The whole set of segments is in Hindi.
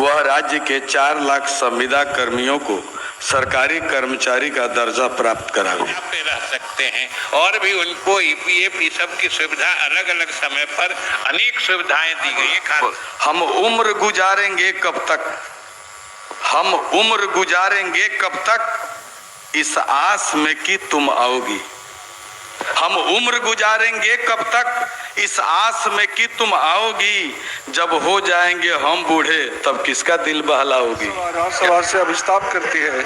वह राज्य के 4 लाख संविदा कर्मियों को सरकारी कर्मचारी का दर्जा प्राप्त करावे। पे रह सकते हैं और भी उनको ईपीएफ ये सब की सुविधा अलग अलग समय पर अनेक सुविधाएं दी गई है। हम उम्र गुजारेंगे कब तक, हम उम्र गुजारेंगे कब तक, इस आस में कि तुम आओगी। हम उम्र गुजारेंगे कब तक, इस आस में कि तुम आओगी। जब हो जाएंगे हम बूढ़े तब किसका दिल बहलाओगी। राज्यसभा से अभिस्ताप करती है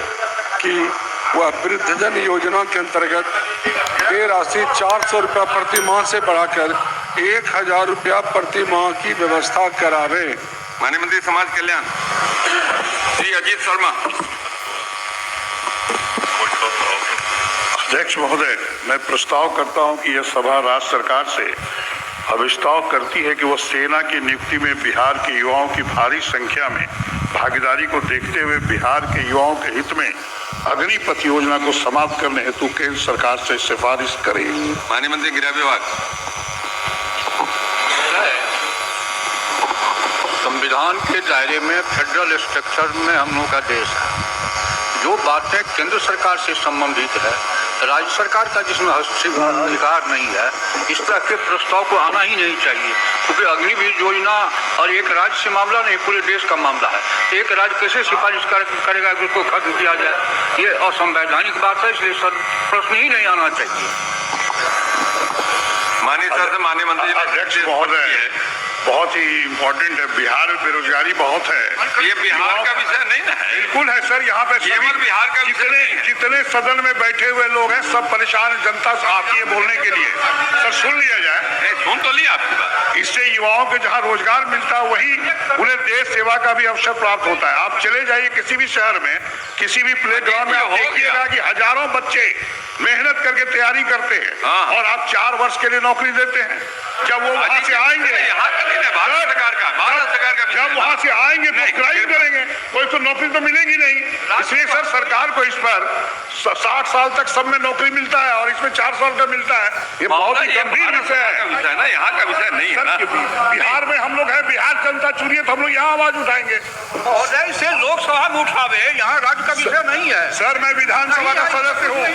कि वह वृद्धजन योजना के अंतर्गत ये राशि 400 रुपया प्रति माह से बढ़ाकर 1000 रुपया प्रति माह की व्यवस्था करावे। माननीय मंत्री समाज कल्याण श्री अजीत शर्मा। अध्यक्ष महोदय, मैं प्रस्ताव करता हूं कि यह सभा राज्य सरकार से अभिस्ताव करती है कि वह सेना की नियुक्ति में बिहार के युवाओं की भारी संख्या में भागीदारी को देखते हुए बिहार के युवाओं के हित में अग्निपथ योजना को समाप्त करने हेतु केंद्र सरकार से सिफारिश करे। माननीय मंत्री गृह विभाग। संविधान के दायरे में फेडरल स्ट्रक्चर में हम लोगों का देश है। जो बातें केंद्र सरकार से संबंधित है, राज्य सरकार का जिसमें अधिकार नहीं है, इस तरह के प्रस्ताव को आना ही नहीं चाहिए, क्योंकि अग्निवीर योजना और एक राज्य से मामला नहीं, पूरे देश का मामला है। एक राज्य कैसे सिफारिश करेगा कि उसको खत्म किया जाए? ये असंवैधानिक बात है, इसलिए सर प्रश्न ही नहीं आना चाहिए। माननीय सर से माननीय मंत्री। अध्यक्ष महोदय, बहुत ही इम्पोर्टेंट है। बिहार में बेरोजगारी बहुत है। ये बिहार का विषय नहीं ना है। बिल्कुल है सर, यहाँ पे केवल बिहार का जितने सदन में बैठे हुए लोग हैं सब परेशान है, जनता आती है बोलने के लिए। सर सुन लिया जाए। सुन तो लिया आपकी बात। इससे युवाओं को जहाँ रोजगार मिलता है वहीं उन्हें देश सेवा का भी अवसर प्राप्त होता है। आप चले जाइए किसी भी शहर में, किसी भी प्ले ग्राउंड में, आप देखिएगा कि हजारों बच्चे मेहनत करके तैयारी करते हैं और आप 4 वर्ष के लिए नौकरी देते हैं। जब वो वहां से आएंगे, भारत सरकार का जब वहां से आएंगे तो क्राइम करेंगे, कोई तो नौकरी तो मिलेगी नहीं। इसलिए सर सरकार को इस पर 60 साल तक सब में नौकरी मिलता है और इसमें 4 साल का मिलता है। ये बहुत ही गंभीर विषय है ना, यहाँ का विषय नहीं है ना। बिहार में हम लोग हैं, बिहार जनता चुनिए तो हम लोग यहाँ आवाज उठाएंगे। महोदय इसे लोकसभा में उठावे, यहाँ राज्य का विषय नहीं है। सर मैं विधानसभा का सदस्य हूँ।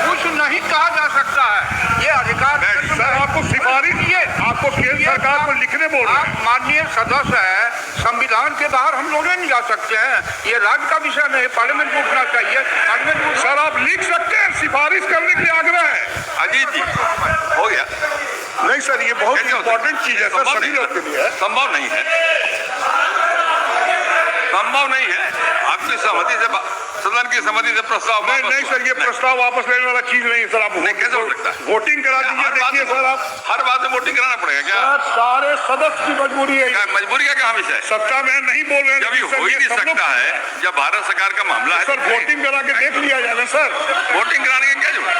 कुछ नहीं कहा जा सकता है, ये अधिकार सर आपको सिफारिश, आपको केंद्र सरकार को लिखने बोल रहे हैं। माननीय सदस्य है, संविधान के बाहर हम लोग नहीं जा सकते हैं। ये राज्य का विषय नहीं, पार्लियामेंट को उठना चाहिए। पार्लियामेंट सर आप लिख सकते हैं, सिफारिश करने के लिए आग्रह है। अजीत जी हो गया। नहीं सर, ये बहुत इंपॉर्टेंट चीज है सर, सभी लोग के लिए। संभव नहीं है, संभव नहीं है। आपकी सहमति से, सदन की सहमति से प्रस्ताव नहीं सर, ये प्रस्ताव वापस लेने वाला चीज नहीं है सर। आप कैसे हो सकता है? वोटिंग करा दीजिए। देखिए सर, आप हर बात में वोटिंग कराना पड़ेगा क्या? सारे सदस्य की मजबूरी है। मजबूरी का कहाँ विषय है? सत्ता में नहीं बोल रहे हैं, जब हो ही नहीं सकता है, जब भारत सरकार का मामला है सर। वोटिंग करा के देख लिया जाए सर। वोटिंग कराने के क्या जरूरत?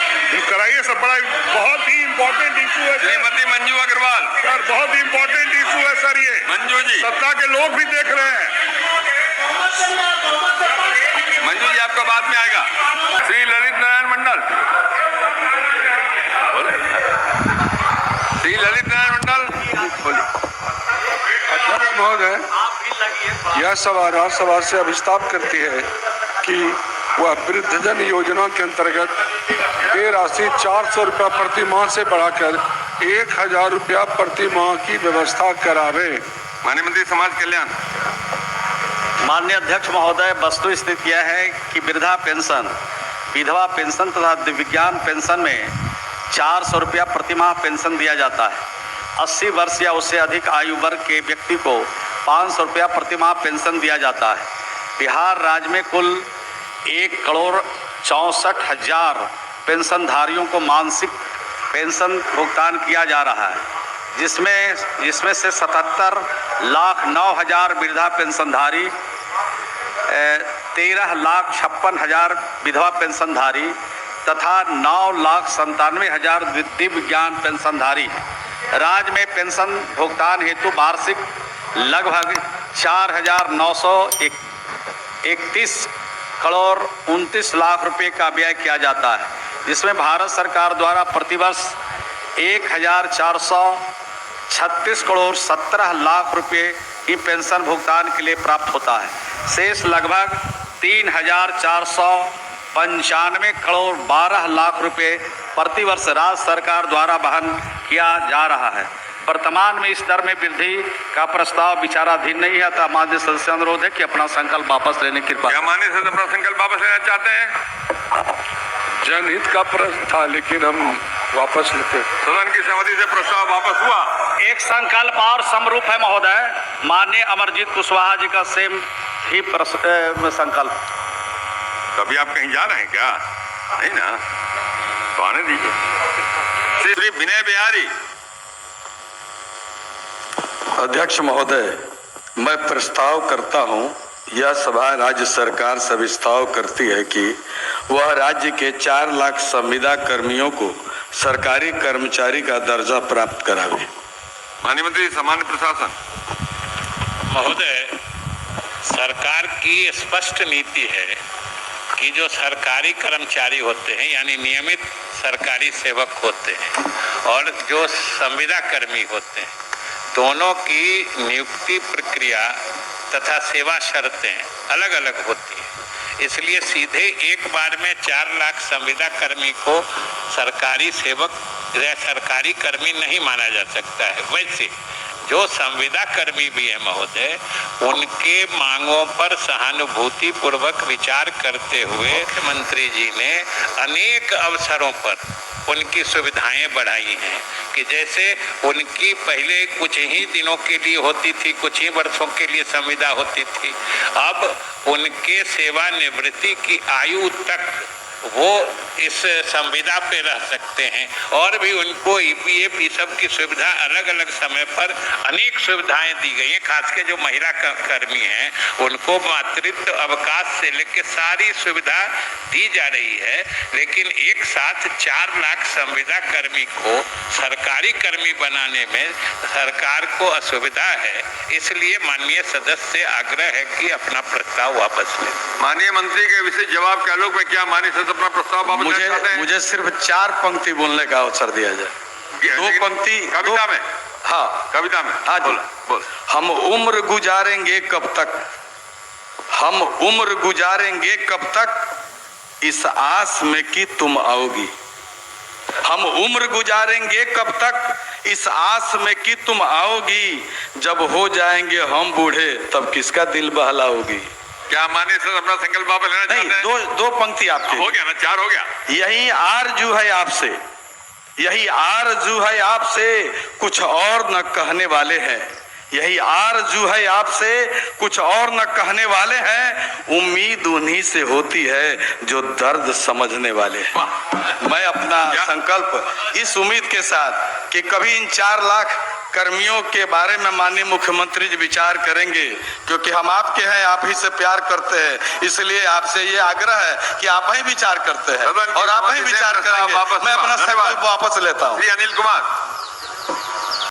कराइए सर, बड़ा बहुत ही इम्पोर्टेंट इशू है। श्रीमती मंजू अग्रवाल सर, बहुत ही इम्पोर्टेंट इशू है सर ये। मंजू जी, सत्ता के लोग भी देख रहे हैं। मंजू जी आपका बाद में आएगा। श्री ललित नारायण मंडल। श्री ललित नारायण मंडल। अध्यक्ष महोदय, यह सभा राज्यसभा से अभिस्ताप करती है कि वह वृद्धजन योजना के अंतर्गत ये राशि 400 रुपया प्रति माह से बढ़ाकर 1000 रुपया प्रति माह की व्यवस्था करावे। माननीय मंत्री समाज कल्याण। माननीय अध्यक्ष महोदय, वस्तु स्थिति यह है कि वृद्धा पेंशन, विधवा पेंशन तथा दिव्यांग पेंशन में 400 रुपया प्रतिमाह पेंशन दिया जाता है। 80 वर्ष या उससे अधिक आयु वर्ग के व्यक्ति को 500 रुपया प्रतिमाह पेंशन दिया जाता है। बिहार राज्य में कुल 1,64,00,000 पेंशनधारियों को मासिक पेंशन भुगतान किया जा रहा है, जिसमें से 77,09,000 वृद्धा पेंशनधारी, 13,56,000 विधवा पेंशनधारी तथा 9,97,000 दिव्यांग पेंशनधारी। राज्य में पेंशन भुगतान हेतु वार्षिक लगभग 4,931 करोड़ 29 लाख रुपए का व्यय किया जाता है, जिसमें भारत सरकार द्वारा प्रतिवर्ष 1,436 करोड़ 17 लाख रुपए ही पेंशन भुगतान के लिए प्राप्त होता है। शेष लगभग 3,495 करोड़ 12 लाख रुपए प्रतिवर्ष राज्य सरकार द्वारा वहन किया जा रहा है। वर्तमान में इस दर में वृद्धि का प्रस्ताव विचाराधीन नहीं है, अतः माननीय सदस्य अनुरोध है कि अपना संकल्प वापस लेने की कृपा। क्या माननीय सदस्य अपना संकल्प वापस लेना चाहते हैं? जनहित का प्रश्न था, लेकिन हम वापस लेते हैं। सदन की सहमति से प्रस्ताव वापस हुआ। एक संकल्प और समरूप है महोदय, माननीय अमरजीत कुशवाहा जी का सेम ही संकल्प। कभी आप कहीं जा रहे हैं क्या? नहीं ना, तो आने दीजिए। श्री विनय बिहारी। अध्यक्ष महोदय, मैं प्रस्ताव करता हूं, यह सभा राज्य सरकार से प्रस्ताव करती है कि वह राज्य के 4 लाख संविदा कर्मियों को सरकारी कर्मचारी का दर्जा प्राप्त करावे। माननीय मंत्री सामान्य प्रशासन। महोदय, सरकार की स्पष्ट नीति है कि जो सरकारी कर्मचारी होते हैं यानी नियमित सरकारी सेवक होते हैं और जो संविदा कर्मी होते हैं, दोनों की नियुक्ति प्रक्रिया तथा सेवा शर्तें अलग अलग होती हैं। इसलिए सीधे एक बार में 4 लाख संविदा कर्मी को सरकारी सेवक या सरकारी कर्मी नहीं माना जा सकता है। वैसे जो संविदा कर्मी भी है महोदय, उनके मांगों पर सहानुभूति पूर्वक विचार करते हुए मुख्यमंत्री जी ने अनेक अवसरों पर उनकी सुविधाएं बढ़ाई हैं कि जैसे उनकी पहले कुछ ही दिनों के लिए होती थी, कुछ ही वर्षों के लिए संविदा होती थी, अब उनके सेवानिवृत्ति की आयु तक वो इस संविदा पे रह सकते हैं और भी उनको ईपीएफ ई सब की सुविधा अलग अलग समय पर अनेक सुविधाएं दी गई हैं। खास के जो महिला कर्मी हैं उनको मातृत्व अवकाश से लेकर सारी सुविधा दी जा रही है, लेकिन एक साथ 4 लाख संविदा कर्मी को सरकारी कर्मी बनाने में सरकार को असुविधा है। इसलिए माननीय सदस्य से आग्रह है कि अपना प्रस्ताव वापस लें। माननीय मंत्री के विशेष जवाब के आलोक में क्या माननीय सदस्य अपना प्रस्ताव वापस लेना चाहते हैं? मुझे सिर्फ 4 पंक्ति बोलने का अवसर दिया जाए। 2 पंक्ति कविता में। हाँ, कविता में। हाँ जी। बोल। हम उम्र गुजारेंगे कब तक, हम उम्र गुजारेंगे कब तक, इस आस में कि तुम आओगी। हम उम्र गुजारेंगे कब तक, इस आस में कि तुम आओगी। जब हो जाएंगे हम बूढ़े तब किसका दिल बहलाओगी। क्या माननीय सदस्य अपना संकल्प वापस लेना चाहते हैं? 2 पंक्ति आपके। हो गया ना, 4 हो गया। यही आरजू है आपसे, यही आरजू है आपसे, कुछ और न कहने वाले हैं। यही आरजू है आपसे, कुछ और न कहने वाले हैं। उम्मीद उन्हीं से होती है जो दर्द समझने वाले हैं। मैं अपना संकल्प इस उम्मीद के साथ कि कभी इन 4 लाख कर्मियों के बारे में माननीय मुख्यमंत्री जी विचार करेंगे, क्योंकि हम आपके हैं, आप ही से प्यार करते हैं, इसलिए आपसे ये आग्रह है कि आप ही विचार करते हैं और आप ही विचार करेंगे। मैं अपना संकल्प वापस लेता हूँ। श्री अनिल कुमार।